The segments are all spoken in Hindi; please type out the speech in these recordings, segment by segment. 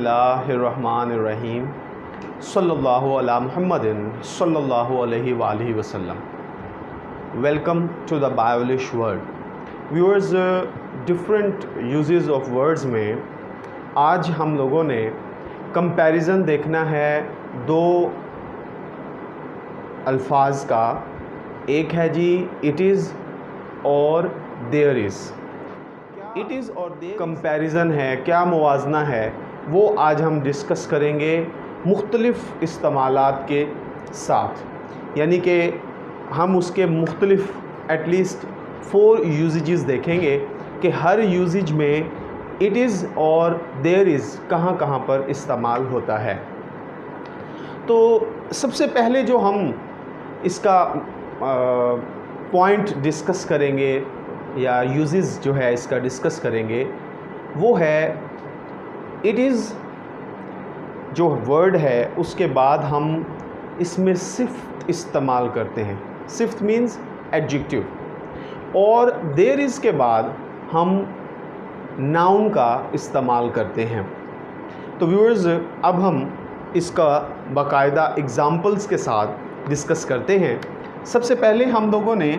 बिस्मिल्लाहिर्रहमानिर्रहीम सल्लल्लाहु अला मुहम्मदिन सल्लल्लाहु अलैहि वसल्लम। Welcome to the biolish world. Viewers, different usages of words में आज हम लोगों ने कंपैरिजन देखना है दो अल्फाज का। एक है जी इट इज़ और देयर इज़। इट इज़ और देयर कंपैरिजन है, क्या मुवाजना है, वो आज हम डिस्कस करेंगे मुख्तलिफ़ इस्तेमालात के साथ। यानी कि हम उसके मुख्तलिफ़ एटलीस्ट 4 यूजेज देखेंगे कि हर यूजेज में इट इज़ और देयर इज़ कहाँ कहाँ पर इस्तेमाल होता है। तो सबसे पहले जो हम इसका पॉइंट डिस्कस करेंगे या यूजेस जो है इसका डिस्कस करेंगे वो है इट इज़ जो वर्ड है, उसके बाद हम इसमें सिफ्त इस्तेमाल करते हैं। सिफ्त मीन्स एडजेक्टिव। और देयर इज़ के बाद हम नाउन का इस्तेमाल करते हैं। तो व्यूअर्स, अब हम इसका बाकायदा एग्ज़ाम्पल्स के साथ डिस्कस करते हैं। सबसे पहले हम लोगों ने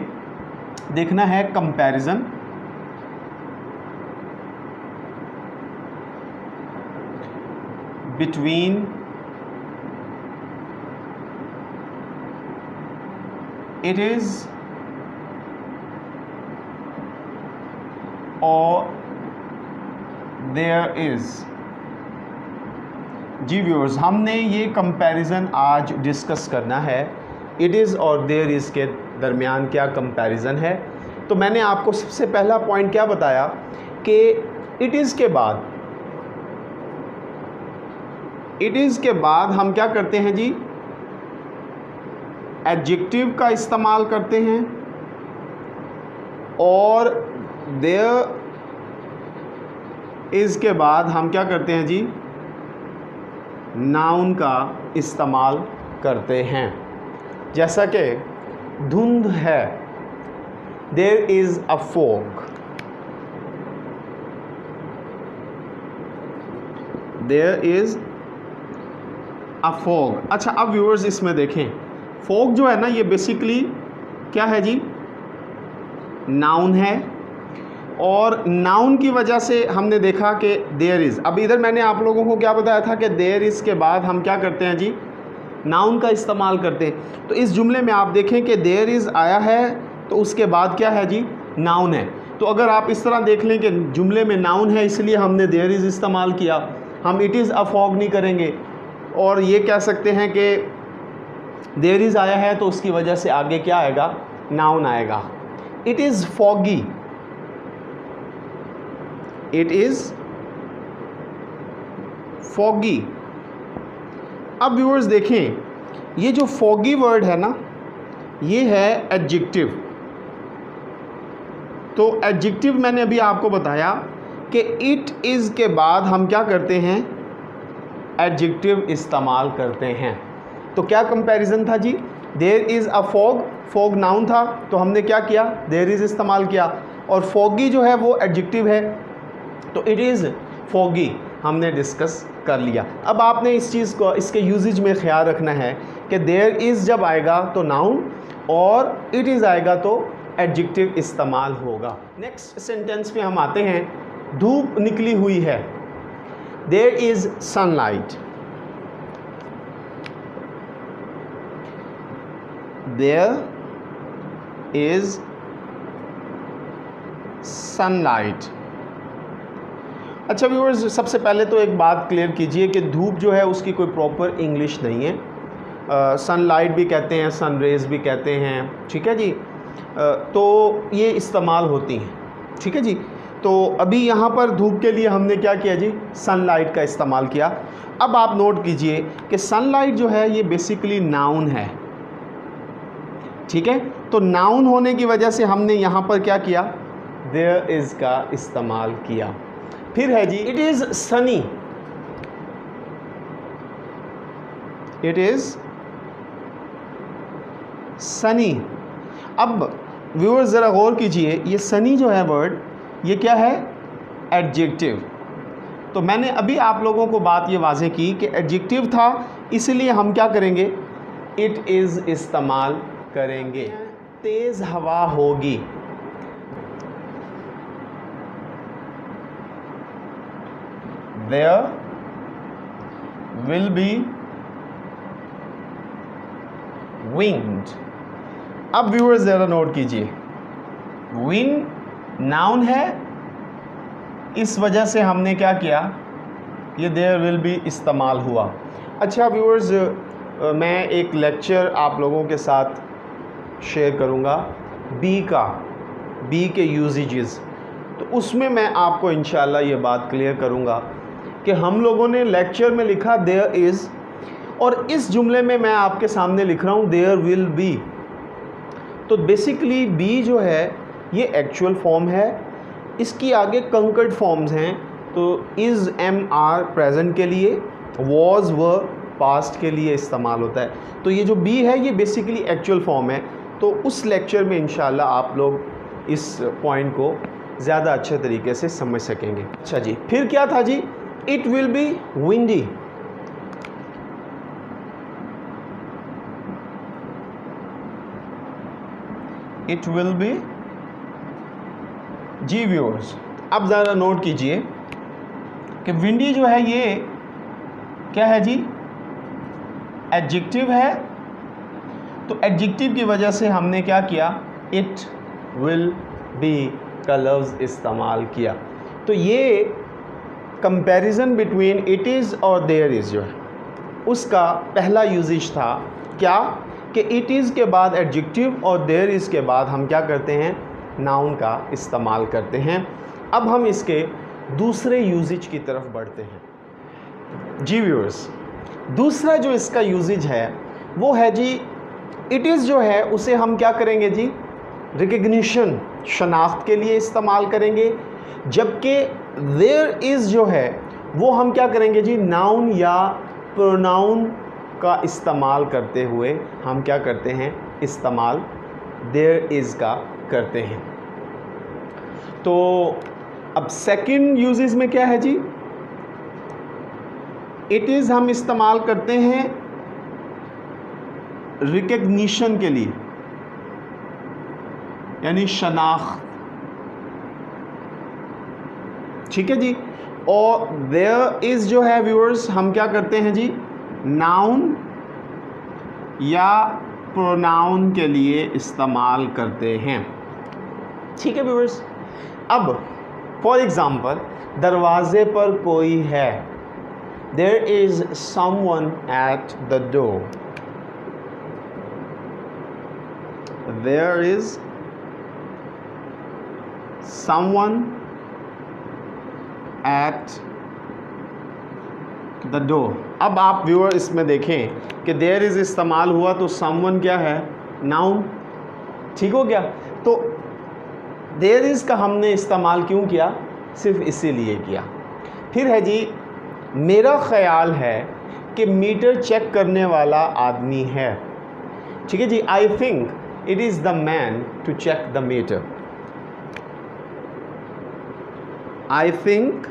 देखना है कंपैरिजन। बिटवीन इट इज़ और देयर इज़। जी व्यूअर्स, हमने ये कंपैरिजन आज डिस्कस करना है। इट इज़ और देयर इज़ के दरमियान क्या कंपैरिजन है। तो मैंने आपको सबसे पहला पॉइंट क्या बताया कि इट इज़ के बाद हम क्या करते हैं जी, एडजेक्टिव का इस्तेमाल करते हैं। और देयर इज़ के बाद हम क्या करते हैं जी, नाउन का इस्तेमाल करते हैं। जैसा कि धुंध है, there is a fog. There is a fog. अच्छा, अब व्यूअर्स इसमें देखें, फॉग जो है ना, ये बेसिकली क्या है जी, नाउन है। और नाउन की वजह से हमने देखा कि देयर इज़। अब इधर मैंने आप लोगों को क्या बताया था कि देयर इज़ के बाद हम क्या करते हैं जी, नाउन का इस्तेमाल करते हैं। तो इस जुमले में आप देखें कि देयर इज़ आया है तो उसके बाद क्या है जी, नाउन है। तो अगर आप इस तरह देख लें कि जुमले में नाउन है इसलिए हमने देयर इज़ इस्तेमाल किया, हम इट इज़ अ फॉग नहीं करेंगे। और ये कह सकते हैं कि देयर इज़ आया है तो उसकी वजह से आगे क्या आएगा, नाउन आएगा। It is foggy. It is foggy. अब व्यूअर्स देखें, ये जो फॉगी वर्ड है ना, ये है एडजेक्टिव। तो एडजेक्टिव मैंने अभी आपको बताया कि इट इज़ के बाद हम क्या करते हैं, एडजेक्टिव इस्तेमाल करते हैं। तो क्या कंपैरिजन था जी, there is a fog, fog noun था तो हमने क्या किया, देयर इज़ इस्तेमाल किया। और फॉगी जो है वो एडजेक्टिव है, तो इट इज़ फॉगी हमने डिस्कस कर लिया। अब आपने इस चीज़ को, इसके यूजेज में ख्याल रखना है कि देयर इज़ जब आएगा तो नाउन और इट इज़ आएगा तो एडजेक्टिव इस्तेमाल होगा। नेक्स्ट सेंटेंस पे हम आते हैं। धूप निकली हुई है, there is sunlight. There is sunlight. अच्छा व्यूअर्स, सबसे पहले तो एक बात क्लियर कीजिए कि धूप जो है उसकी कोई प्रॉपर इंग्लिश नहीं है। सनलाइट भी कहते हैं, सन रेज भी कहते हैं, ठीक है जी। तो ये इस्तेमाल होती हैं, ठीक है जी। तो अभी यहाँ पर धूप के लिए हमने क्या किया जी, सनलाइट का इस्तेमाल किया। अब आप नोट कीजिए कि सनलाइट जो है ये बेसिकली नाउन है, ठीक है। तो नाउन होने की वजह से हमने यहाँ पर क्या किया, देयर इज़ का इस्तेमाल किया। फिर है जी it is sunny. It is sunny. अब व्यूअर्स ज़रा गौर कीजिए, ये सनी जो है वर्ड, ये क्या है, एडजेक्टिव। तो मैंने अभी आप लोगों को बात ये वाज़ेह की कि एडजेक्टिव था, इसलिए हम क्या करेंगे, इट इज़ इस्तेमाल करेंगे। तेज़ हवा होगी, देयर विल बी विंड। अब व्यूअर्स ज़रा नोट कीजिए, विंड नाउन है, इस वजह से हमने क्या किया, ये देयर विल बी इस्तेमाल हुआ। अच्छा व्यूअर्स, मैं एक लेक्चर आप लोगों के साथ शेयर करूँगा बी के यूजेजेस, तो उसमें मैं आपको इंशाल्लाह ये बात क्लियर करूँगा कि हम लोगों ने लेक्चर में लिखा देयर इज़, और इस जुमले में मैं आपके सामने लिख रहा हूँ देयर विल बी। तो बेसिकली बी जो है ये एक्चुअल फॉर्म है, इसकी आगे कंकर्ड फॉर्म्स हैं, तो इज़ एम आर प्रेजेंट के लिए, वॉज व पास्ट के लिए इस्तेमाल होता है। तो ये जो बी है ये बेसिकली एक्चुअल फॉर्म है। तो उस लेक्चर में इंशाल्लाह आप लोग इस पॉइंट को ज़्यादा अच्छे तरीके से समझ सकेंगे। अच्छा जी, फिर क्या था जी, it will be windy. It will be, जी व्यूअर्स अब ज़रा नोट कीजिए कि विंडी जो है ये क्या है जी, एडजेक्टिव है। तो एडजेक्टिव की वजह से हमने क्या किया, इट विल बी का लफ्ज़ इस्तेमाल किया। तो ये कंपैरिजन बिटवीन इट इज़ और देयर इज़ जो है उसका पहला यूजेज था, क्या कि इट इज़ के बाद एडजेक्टिव और देयर इज़ के बाद हम क्या करते हैं, नाउन का इस्तेमाल करते हैं। अब हम इसके दूसरे यूजेज की तरफ बढ़ते हैं। जी व्यूअर्स, दूसरा जो इसका यूजेज है वो है जी, इट इज़ जो है उसे हम क्या करेंगे जी, रिकग्निशन, शनाख्त के लिए इस्तेमाल करेंगे, जबकि देयर इज़ जो है वो हम क्या करेंगे जी, नाउन या प्रोनाउन का इस्तेमाल करते हुए हम क्या करते हैं, इस्तेमाल देयर इज़ का करते हैं। तो अब सेकंड यूजेस में क्या है जी, इट इज़ हम इस्तेमाल करते हैं रिकग्निशन के लिए, यानी शनाख्त, ठीक है जी। और देयर इज़ जो है व्यूअर्स हम क्या करते हैं जी, नाउन या प्रोनाउन के लिए इस्तेमाल करते हैं, ठीक है व्यूअर्स। अब फॉर एग्ज़ाम्पल, दरवाजे पर कोई है, there is someone at the door, there is someone at the door. अब आप व्यूअर इसमें देखें कि देयर इज़ इस्तेमाल हुआ तो समवन क्या है, नाउन, ठीक हो गया। तो देयर इज़ का हमने इस्तेमाल क्यों किया, सिर्फ इसीलिए किया। फिर है जी, मेरा ख़याल है कि मीटर चेक करने वाला आदमी है, ठीक है जी। I think it is the man to check the meter, I think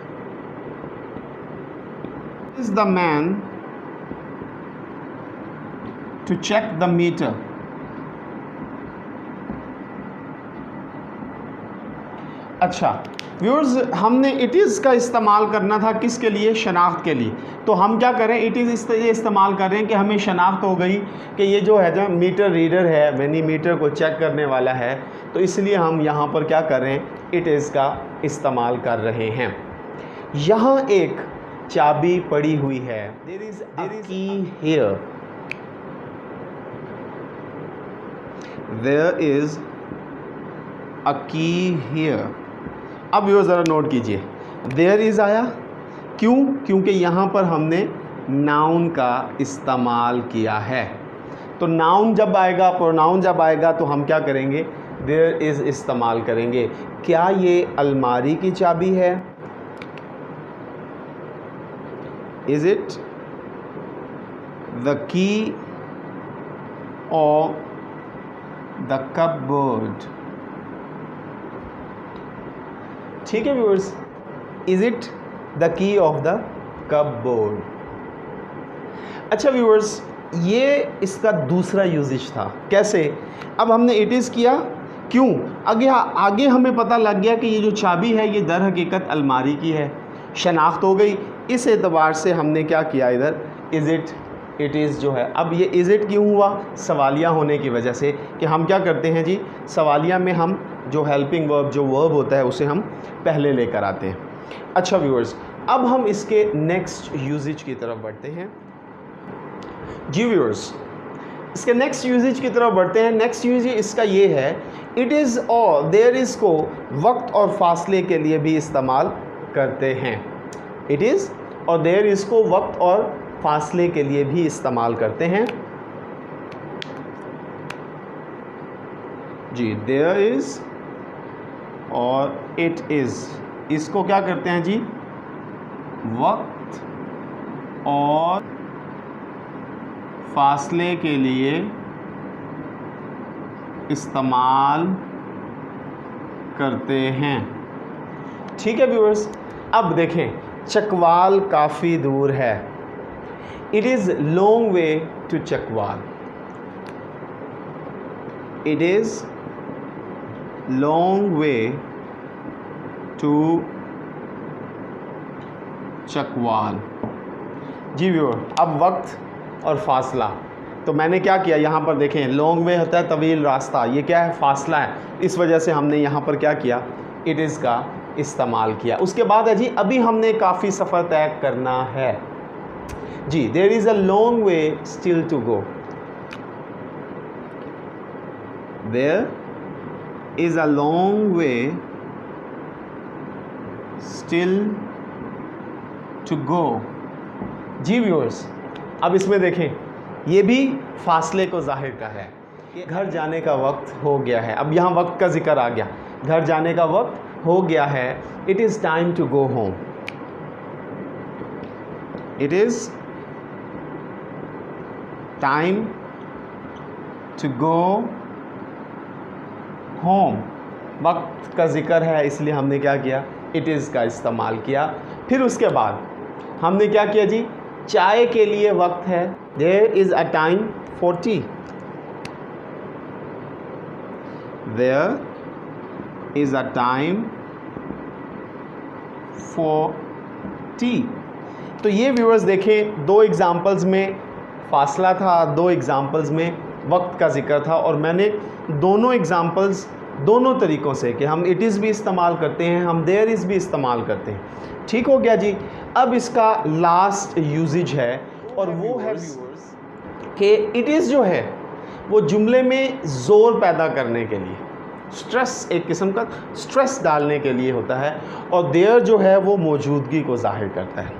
is the man to check the meter। अच्छा व्यूअर्स, हमने इट इज़ का इस्तेमाल करना था किसके लिए, शनाख्त के लिए। तो हम क्या करें, इट इज़ इसलिए इस्तेमाल कर रहे हैं कि हमें शनाख्त हो गई कि ये जो है जो मीटर रीडर है, यानी मीटर को चेक करने वाला है, तो इसलिए हम यहाँ पर क्या कर रहे हैं, इट इज़ का इस्तेमाल कर रहे हैं। यहाँ एक चाबी पड़ी हुई है, देयर इज की हियर, देयर इज अ की हियर। अब ये ज़रा नोट कीजिए, देयर इज़ आया क्यों, क्योंकि यहाँ पर हमने नाउन का इस्तेमाल किया है। तो नाउन जब आएगा, प्रोनाउन जब आएगा तो हम क्या करेंगे, देयर इज़ इस्तेमाल करेंगे। क्या ये अलमारी की चाबी है, Is it the key or the cupboard? ठीक है viewers, is it the key of the cupboard. अच्छा व्यूअर्स, ये इसका दूसरा यूजेज था। कैसे? अब हमने इट इज़ किया, क्यों? आगे हमें पता लग गया कि ये जो चाबी है ये दर हकीकत अलमारी की है, शनाख्त हो गई। इस एतबार से हमने क्या किया, इधर इज़ इट, इट इज़ जो है। अब ये इज़ इट क्यों हुआ? सवालिया होने की वजह से, कि हम क्या करते हैं जी, सवालिया में हम जो हेल्पिंग वर्ब, जो वर्ब होता है उसे हम पहले लेकर आते हैं। अच्छा व्यूअर्स, अब हम इसके नेक्स्ट यूजेज की तरफ बढ़ते हैं। जी व्यूअर्स, इसके नेक्स्ट यूजेज की तरफ बढ़ते हैं। नेक्स्ट यूजेज इसका ये है, इट इज़ और देयर इज़ को वक्त और फासले के लिए भी इस्तेमाल करते हैं। इट इज़ और देयर इज़ को वक्त और फासले के लिए भी इस्तेमाल करते हैं। जी, देयर इज़ और इट इज़, इसको क्या करते हैं जी, वक्त और फासले के लिए इस्तेमाल करते हैं। ठीक है व्यूअर्स, अब देखें, चकवाल काफ़ी दूर है। It is long way to Chakwal. It is long way to Chakwal. जी व्यूअर, अब वक्त और फासला, तो मैंने क्या किया, यहाँ पर देखें, लॉन्ग वे होता है तवील रास्ता, ये क्या है, फासला है। इस वजह से हमने यहाँ पर क्या किया, इट इज़ का इस्तेमाल किया। उसके बाद है जी, अभी हमने काफ़ी सफ़र तय करना है। जी, there is a long way still to go. There is a long way still to go. जी व्यूअर्स, अब इसमें देखें, ये भी फासले को जाहिर का है कि घर जाने का वक्त हो गया है। अब यहाँ वक्त का जिक्र आ गया, घर जाने का वक्त हो गया है। It is time to go home. It is time to go home. वक्त का जिक्र है इसलिए हमने क्या किया, इट इज़ का इस्तेमाल किया। फिर उसके बाद हमने क्या किया जी, चाय के लिए वक्त है। There is a time for tea. There is a time for tea. तो ये व्यूअर्स देखें, दो एग्जाम्पल्स में फासला था, दो एग्जाम्पल्स में वक्त का जिक्र था, और मैंने दोनों एग्जाम्पल्स दोनों तरीक़ों से, कि हम इट इज़ भी इस्तेमाल करते हैं, हम देयर इज़ भी इस्तेमाल करते हैं। ठीक हो गया जी। अब इसका लास्ट यूजेज है, और वो है व्यूअर्स कि इट इज़ जो है वो जुमले में ज़ोर पैदा करने के लिए, स्ट्रेस, एक किस्म का स्ट्रेस डालने के लिए होता है, और देयर जो है वो मौजूदगी को ज़ाहिर करता है।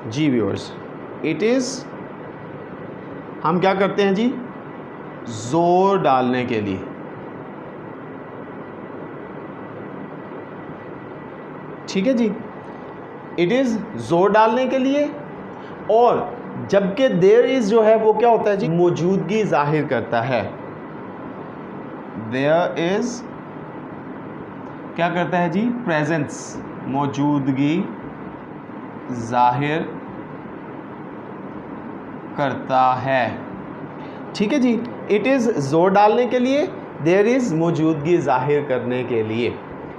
जी व्यूअर्स, इट इज़ हम क्या करते हैं जी, ज़ोर डालने के लिए। ठीक है जी, इट इज़ ज़ोर डालने के लिए, और जबकि देयर इज़ जो है वो क्या होता है जी, मौजूदगी ज़ाहिर करता है। देयर इज़ क्या करता है जी, प्रेजेंस, मौजूदगी ज़ाहिर करता है। ठीक है जी, इट इज़ ज़ोर डालने के लिए, देयर इज़ मौजूदगी ज़ाहिर करने के लिए।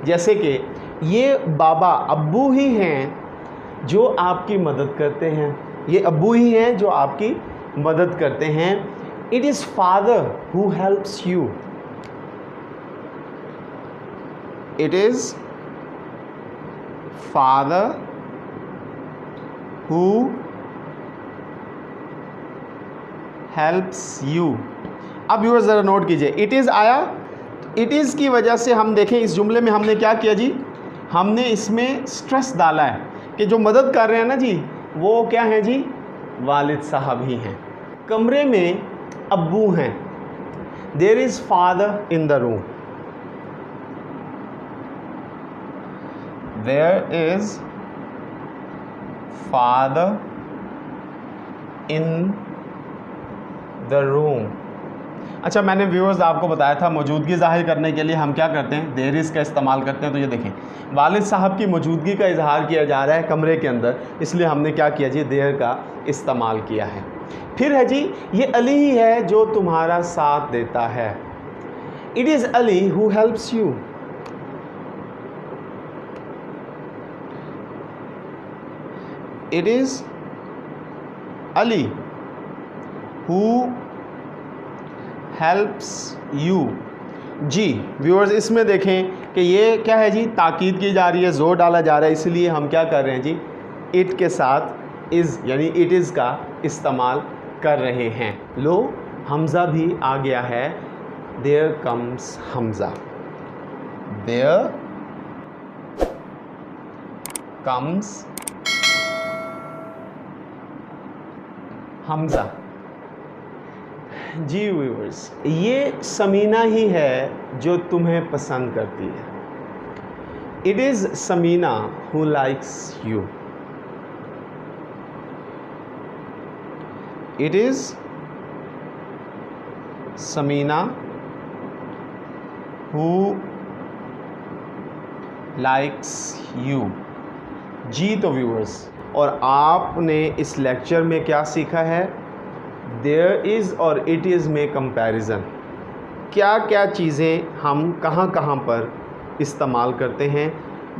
जैसे कि ये बाबा, अब्बू ही हैं जो आपकी मदद करते हैं, ये अब्बू ही हैं जो आपकी मदद करते हैं। It is father who helps you. It is father who helps you. अब व्यूअर्स ज़रा नोट कीजिए, इट इज़ आया, इट इज़ की वजह से हम देखें इस जुमले में हमने क्या किया जी, हमने इसमें स्ट्रेस डाला है कि जो मदद कर रहे हैं ना जी, वो क्या हैं जी, वालिद साहब ही हैं। कमरे में अब्बू हैं। There is father in the room. There is father in the room. अच्छा, मैंने व्यूअर्स आपको बताया था मौजूदगी ज़ाहिर करने के लिए हम क्या करते हैं, देयर इज़ का इस्तेमाल करते हैं। तो ये देखें, वालिद साहब की मौजूदगी का इजहार किया जा रहा है कमरे के अंदर, इसलिए हमने क्या किया जी, देयर का इस्तेमाल किया है। फिर है जी, ये अली ही है जो तुम्हारा साथ देता है। It is Ali who helps you. It is Ali who helps you. जी व्यूअर्स, इसमें देखें कि ये क्या है जी, ताकीद की जा रही है, ज़ोर डाला जा रहा है, इसलिए हम क्या कर रहे हैं जी, इट के साथ इज़ यानी इट इज़ का इस्तेमाल कर रहे हैं। लो, हमज़ा भी आ गया है, there comes Hamza. There comes Hamza. जी व्यूअर्स, ये समीना ही है जो तुम्हें पसंद करती है। It is Samina who likes you. It is Samina who likes you. जी तो व्यूअर्स, और आपने इस लेक्चर में क्या सीखा है, देयर इज़ और इट इज़ में कंपैरिजन, क्या क्या चीज़ें हम कहाँ कहाँ पर इस्तेमाल करते हैं।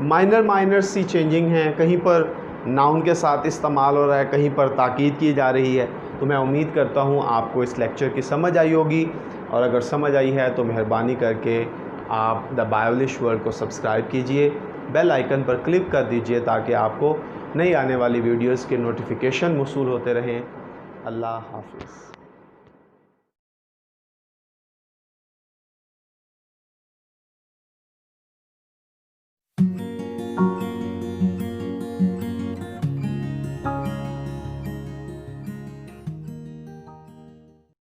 माइनर सी चेंजिंग हैं, कहीं पर नाउन के साथ इस्तेमाल हो रहा है, कहीं पर ताकीद की जा रही है। तो मैं उम्मीद करता हूँ आपको इस लेक्चर की समझ आई होगी, और अगर समझ आई है तो मेहरबानी करके आप द बायोलिश वर्ल्ड को सब्सक्राइब कीजिए, बेल आइकन पर क्लिक कर दीजिए ताकि आपको नई आने वाली वीडियोज़ के नोटिफिकेशन मौसूल होते रहें। अल्लाह हाफ़िज़।